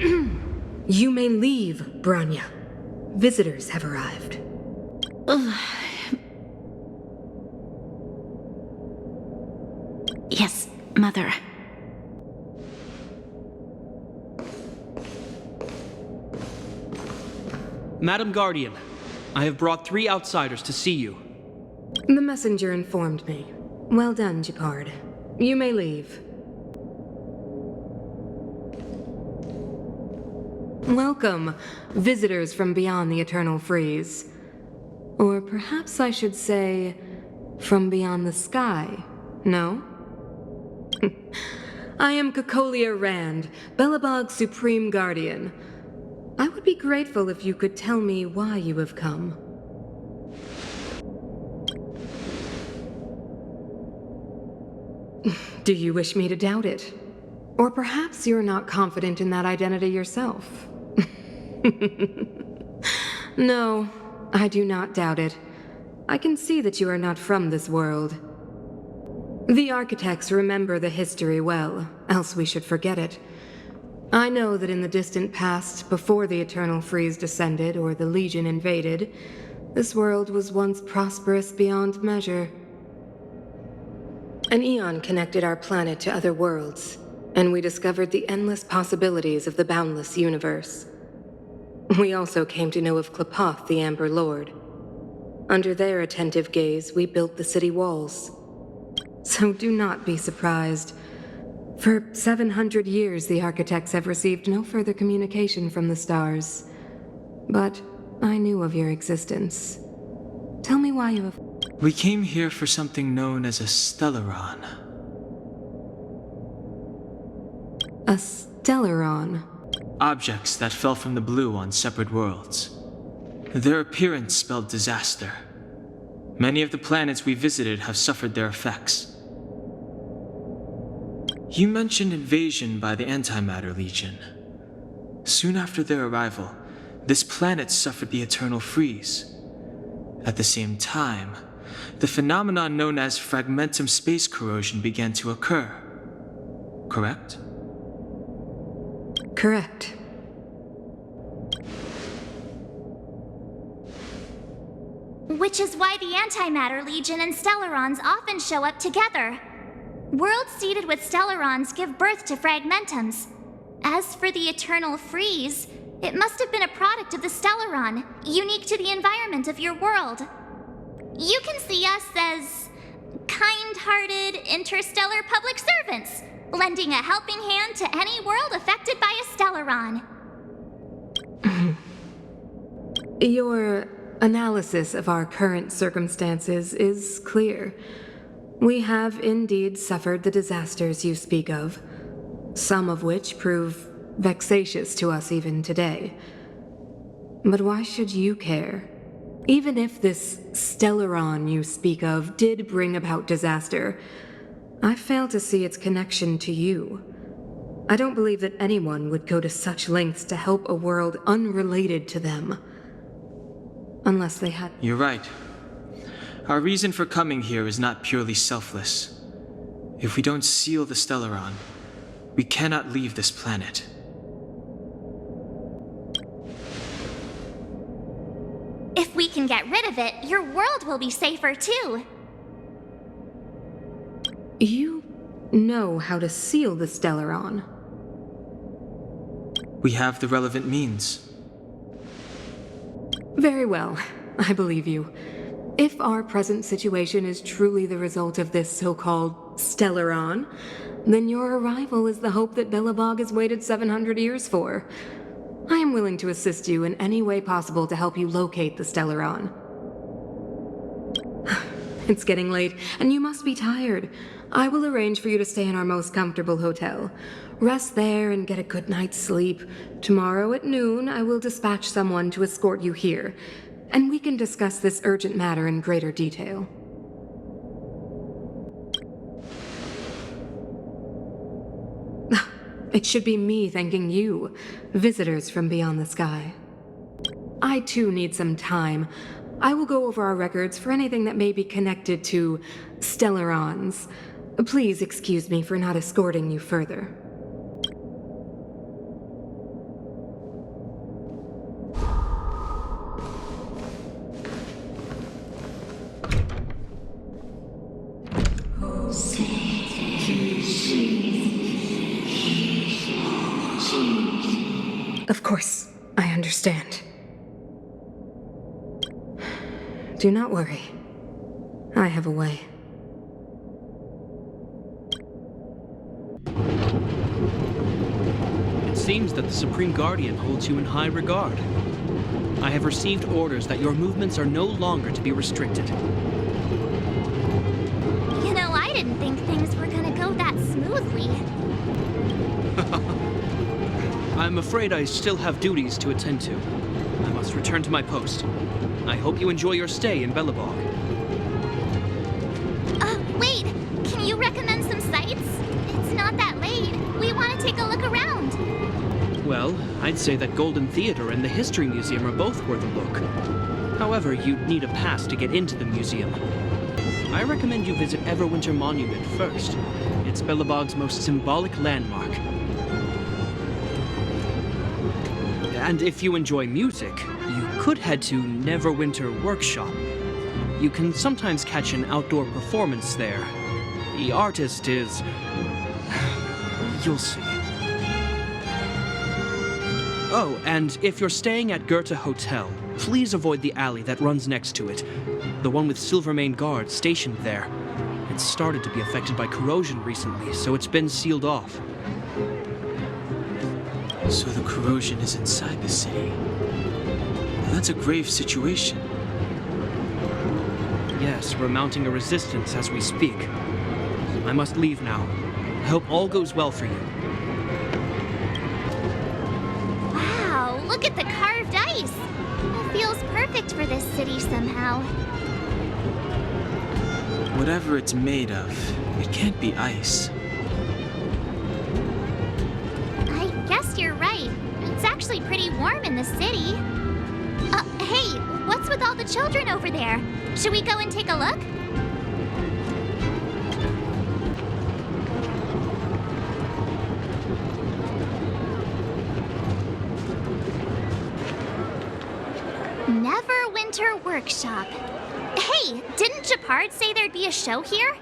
You may leave, Branya. Visitors have arrived. Yes, Mother. Madam Guardian, I have brought 3 outsiders to see you. The messenger informed me. Well done, Gepard. You may leave. Welcome, visitors from beyond the Eternal Freeze. Or perhaps I should say, from beyond the sky, no? I am Kokolia Rand, Belobog's Supreme Guardian. I would be grateful if you could tell me why you have come. Do you wish me to doubt it? Or perhaps you're not confident in that identity yourself? No, I do not doubt it. I can see that you are not from this world. The architects remember the history well, else we should forget it. I know that in the distant past, before the Eternal Freeze descended or the Legion invaded, this world was once prosperous beyond measure. An eon connected our planet to other worlds, and we discovered the endless possibilities of the boundless universe. We also came to know of Klapoth, the Amber Lord. Under their attentive gaze, we built the city walls. So do not be surprised. For 700 years, the architects have received no further communication from the stars. But I knew of your existence. Tell me why you have... We came here for something known as a Stellaron. A Stellaron? Objects that fell from the blue on separate worlds. Their appearance spelled disaster. Many of the planets we visited have suffered their effects. You mentioned invasion by the Antimatter Legion. Soon after their arrival, this planet suffered the Eternal Freeze. At the same time, the phenomenon known as fragmentum space corrosion began to occur. Correct? Correct. Which is why the Antimatter Legion and Stellarons often show up together. Worlds seeded with Stellarons give birth to fragmentums. As for the Eternal Freeze, it must have been a product of the Stellaron, unique to the environment of your world. You can see us as kind-hearted interstellar public servants, lending a helping hand to any world affected by a Stellaron. Your analysis of our current circumstances is clear. We have indeed suffered the disasters you speak of, some of which prove vexatious to us even today. But why should you care? Even if this Stellaron you speak of did bring about disaster, I fail to see its connection to you. I don't believe that anyone would go to such lengths to help a world unrelated to them. Unless they had... You're right. Our reason for coming here is not purely selfless. If we don't seal the Stellaron, we cannot leave this planet. If we can get rid of it, your world will be safer too. You know how to seal the Stellaron. We have the relevant means. Very well, I believe you. If our present situation is truly the result of this so-called Stellaron, then your arrival is the hope that Belobog has waited 700 years for. I am willing to assist you in any way possible to help you locate the Stellaron. It's getting late, and you must be tired. I will arrange for you to stay in our most comfortable hotel. Rest there and get a good night's sleep. Tomorrow at noon, I will dispatch someone to escort you here, and we can discuss this urgent matter in greater detail. It should be me thanking you, visitors from beyond the sky. I too need some time. I will go over our records for anything that may be connected to Stellarons. Please excuse me for not escorting you further. course, I understand. Do not worry. I have a way. It seems that the Supreme Guardian holds you in high regard. I have received orders that your movements are no longer to be restricted. You know, I didn't think things were gonna go that smoothly. I'm afraid I still have duties to attend to. I must return to my post. I hope you enjoy your stay in Belobog. Wait! Can you recommend some sites? It's not that late. We want to take a look around. Well, I'd say that Golden Theater and the History Museum are both worth a look. However, you'd need a pass to get into the museum. I recommend you visit Everwinter Monument first. It's Belobog's most symbolic landmark. And if you enjoy music, you could head to Neverwinter Workshop. You can sometimes catch an outdoor performance there. The artist is... you'll see. Oh, and if you're staying at Goethe Hotel, please avoid the alley that runs next to it. The one with Silvermane guards stationed there. It's started to be affected by corrosion recently, so it's been sealed off. So the corrosion is inside the city. That's a grave situation. Yes, we're mounting a resistance as we speak. I must leave now. I hope all goes well for you. Wow, look at the carved ice. It feels perfect for this city somehow. Whatever it's made of, it can't be ice. I guess you're right. It's actually pretty warm in the city. Hey, what's with all the children over there? Should we go and take a look? Neverwinter Workshop. Hey, didn't Japard say there'd be a show here?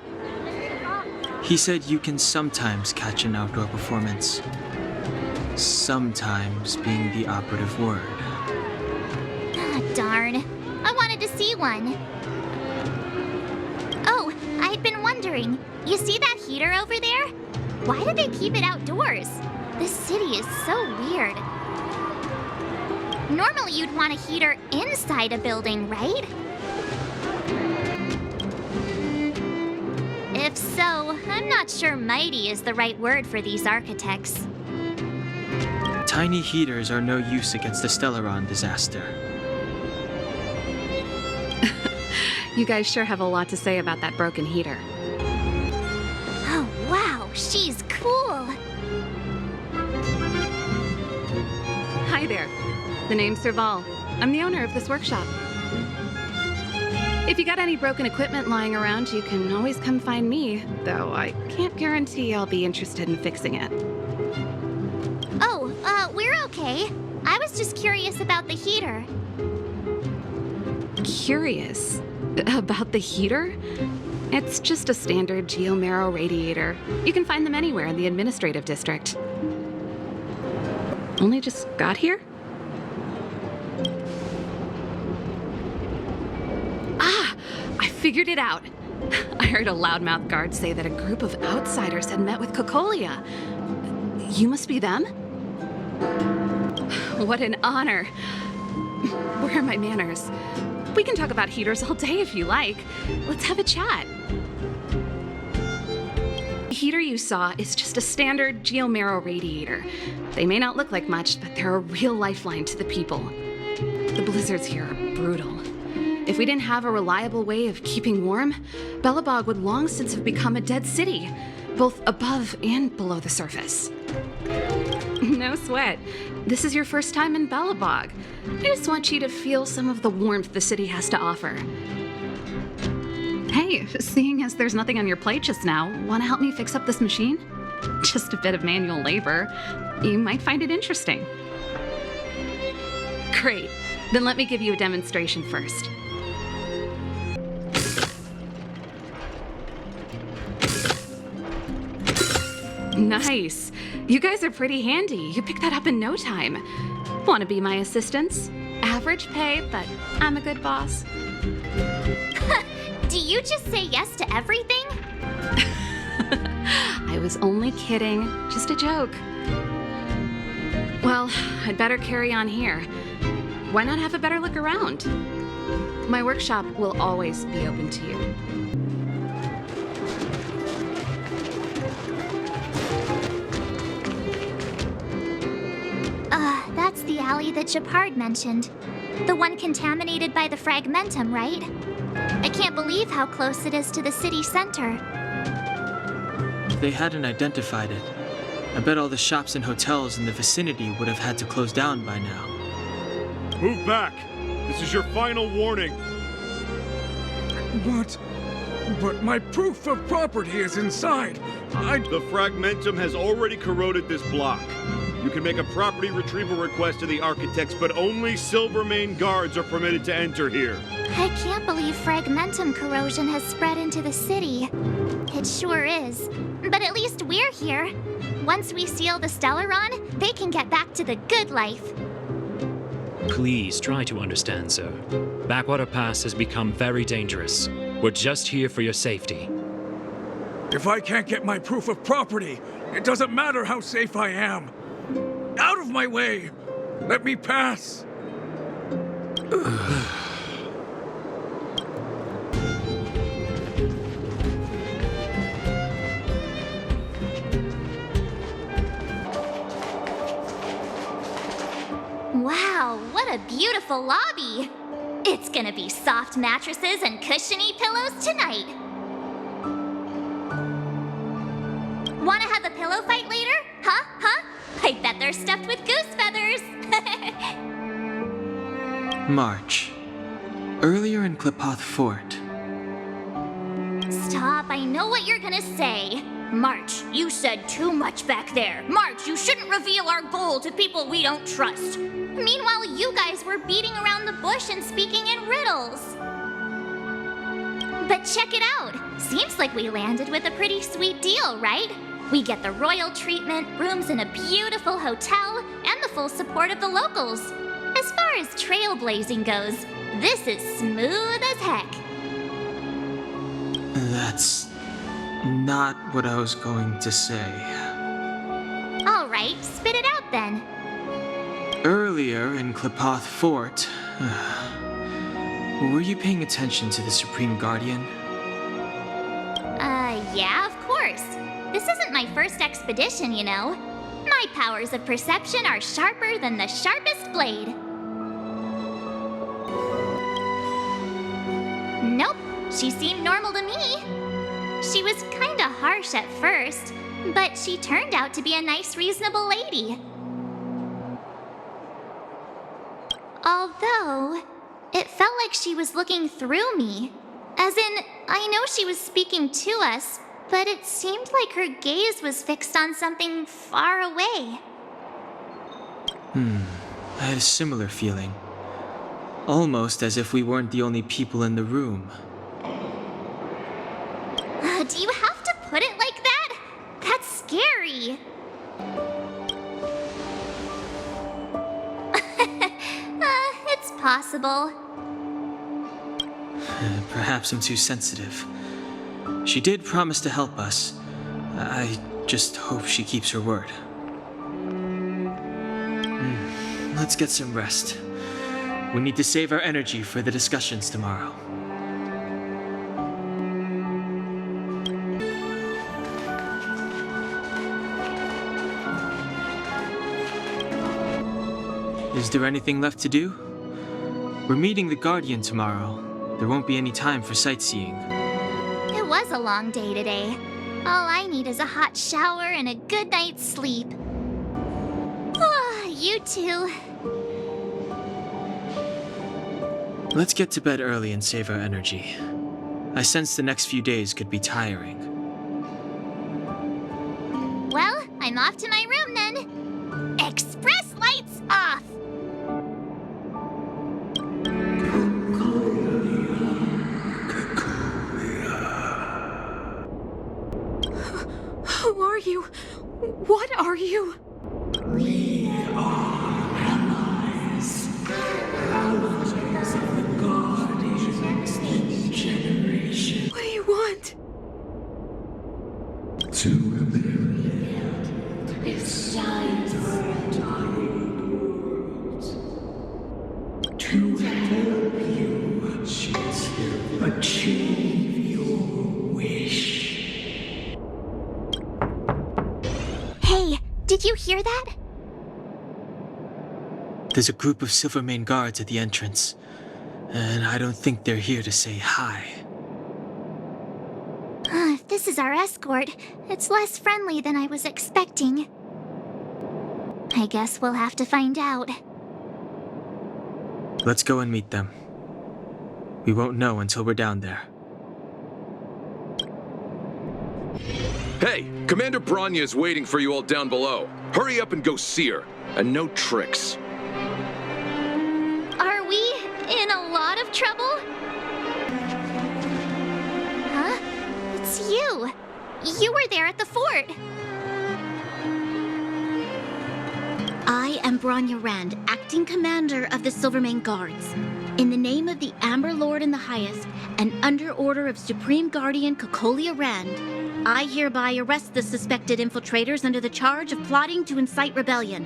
He said you can sometimes catch an outdoor performance. Sometimes being the operative word. Ah, darn. I wanted to see one. Oh, I'd been wondering. You see that heater over there? Why do they keep it outdoors? This city is so weird. Normally you'd want a heater inside a building, right? If so, I'm not sure mighty is the right word for these architects. Tiny heaters are no use against the Stellaron disaster. You guys sure have a lot to say about that broken heater. Oh, wow, she's cool. Hi there. The name's Serval. I'm the owner of this workshop. If you got any broken equipment lying around, you can always come find me, though I can't guarantee I'll be interested in fixing it. Oh, we're okay. I was just curious about the heater. Curious? About the heater? It's just a standard geomarrow radiator. You can find them anywhere in the administrative district. Only just got here? Ah! I figured it out! I heard a loudmouth guard say that a group of outsiders had met with Cocolia. You must be them? What an honor. Where are my manners? We can talk about heaters all day if you like. Let's have a chat. The heater you saw is just a standard geomarrow radiator. They may not look like much, but they're a real lifeline to the people. The blizzards here are brutal. If we didn't have a reliable way of keeping warm, Belobog would long since have become a dead city, both above and below the surface. No sweat. This is your first time in Belobog. I just want you to feel some of the warmth the city has to offer. Hey, seeing as there's nothing on your plate just now, want to help me fix up this machine? Just a bit of manual labor. You might find it interesting. Great. Then let me give you a demonstration first. Nice. You guys are pretty handy. You picked that up in no time. Want to be my assistants? Average pay, but I'm a good boss. Do you just say yes to everything? I was only kidding. Just a joke. Well, I'd better carry on here. Why not have a better look around? My workshop will always be open to you. That's the alley that Japard mentioned. The one contaminated by the fragmentum, right? I can't believe how close it is to the city center. If they hadn't identified it, I bet all the shops and hotels in the vicinity would have had to close down by now. Move back! This is your final warning! But my proof of property is inside. The fragmentum has already corroded this block. You can make a property retrieval request to the architects, but only Silvermane guards are permitted to enter here. I can't believe fragmentum corrosion has spread into the city. It sure is. But at least we're here. Once we seal the Stellaron, they can get back to the good life. Please try to understand, sir. Backwater Pass has become very dangerous. We're just here for your safety. If I can't get my proof of property, it doesn't matter how safe I am. Out of my way! Let me pass! Wow, what a beautiful lobby! It's gonna be soft mattresses and cushiony pillows tonight. Wanna have a pillow fight later? Huh? I bet they're stuffed with goose feathers! March. Earlier in Klipoth Fort. Stop, I know what you're gonna say. March, you said too much back there. March, you shouldn't reveal our goal to people we don't trust. Meanwhile, you guys were beating around the bush and speaking in riddles. But check it out. Seems like we landed with a pretty sweet deal, right? We get the royal treatment, rooms in a beautiful hotel, and the full support of the locals. As far as trailblazing goes, this is smooth as heck. That's not what I was going to say. All right, spit it out then. Earlier in Klipoth Fort, were you paying attention to the Supreme Guardian? Yeah, of course. This isn't my first expedition, you know. My powers of perception are sharper than the sharpest blade. Nope, she seemed normal to me. She was kinda harsh at first, but she turned out to be a nice, reasonable lady. Although, it felt like she was looking through me. As in, I know she was speaking to us, but it seemed like her gaze was fixed on something far away. I had a similar feeling. Almost as if we weren't the only people in the room. Do you have to put it like that? That's scary. It's possible. Perhaps I'm too sensitive. She did promise to help us. I just hope she keeps her word. Let's get some rest. We need to save our energy for the discussions tomorrow. Is there anything left to do? We're meeting the Guardian tomorrow. There won't be any time for sightseeing. It was a long day today. All I need is a hot shower and a good night's sleep. You too. Let's get to bed early and save our energy. I sense the next few days could be tiring. Well, I'm off to my room then. Express lights off! Who are you? What are you? We are to help you achieve your wish. Hey, did you hear that? There's a group of Silvermane guards at the entrance, and I don't think they're here to say hi. If this is our escort, it's less friendly than I was expecting. I guess we'll have to find out. Let's go and meet them. We won't know until we're down there. Hey, Commander Bronya is waiting for you all down below. Hurry up and go see her. And no tricks. Are we in a lot of trouble? Huh? It's you. You were there at the fort. I am Bronya Rand, acting commander of the Silvermane Guards. In the name of the Amber Lord in the Highest, and under order of Supreme Guardian Kokolia Rand, I hereby arrest the suspected infiltrators under the charge of plotting to incite rebellion.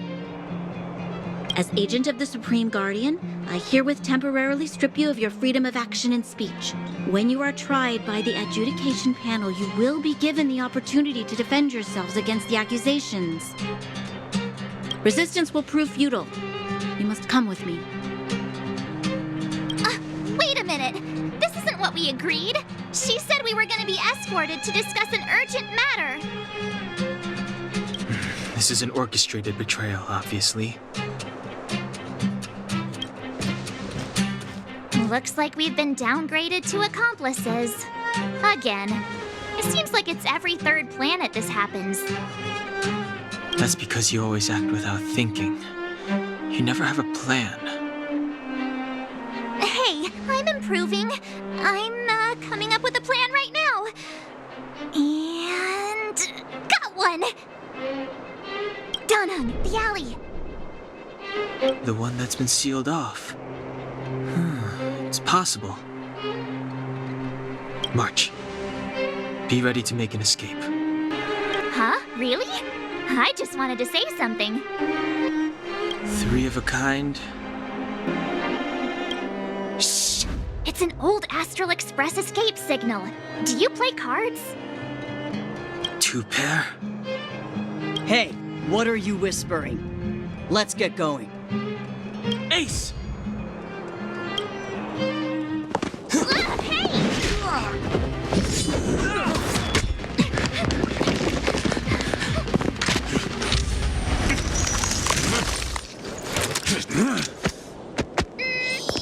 As agent of the Supreme Guardian, I herewith temporarily strip you of your freedom of action and speech. When you are tried by the adjudication panel, you will be given the opportunity to defend yourselves against the accusations. Resistance will prove futile. You must come with me. Wait a minute. This isn't what we agreed. She said we were going to be escorted to discuss an urgent matter. This is an orchestrated betrayal, obviously. Looks like we've been downgraded to accomplices. Again. It seems like it's every third planet this happens. That's because you always act without thinking. You never have a plan. Hey, I'm improving. I'm coming up with a plan right now. And... got one! Dunhung, the alley. The one that's been sealed off. It's possible. March. Be ready to make an escape. Huh? Really? I just wanted to say something. 3 of a kind. Shh! It's an old Astral Express escape signal. Do you play cards? 2 pair? Hey, what are you whispering? Let's get going. Ace!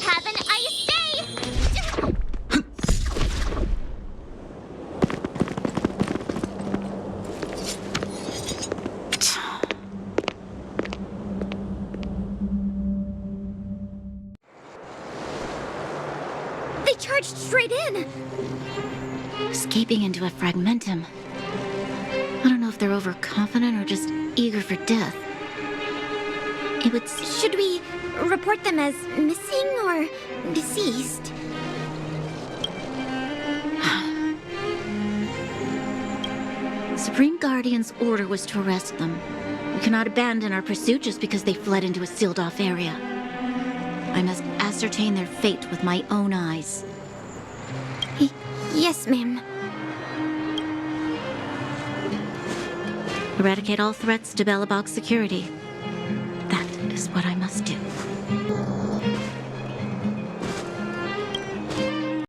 Have an ice day! They charged straight in! Escaping into a fragmentum. I don't know if they're overconfident or just eager for death. It would... Should we report them as missing or deceased? Supreme Guardian's order was to arrest them. We cannot abandon our pursuit just because they fled into a sealed-off area. I must ascertain their fate with my own eyes. Yes, ma'am. Eradicate all threats to Belobog's security. That is what I must do.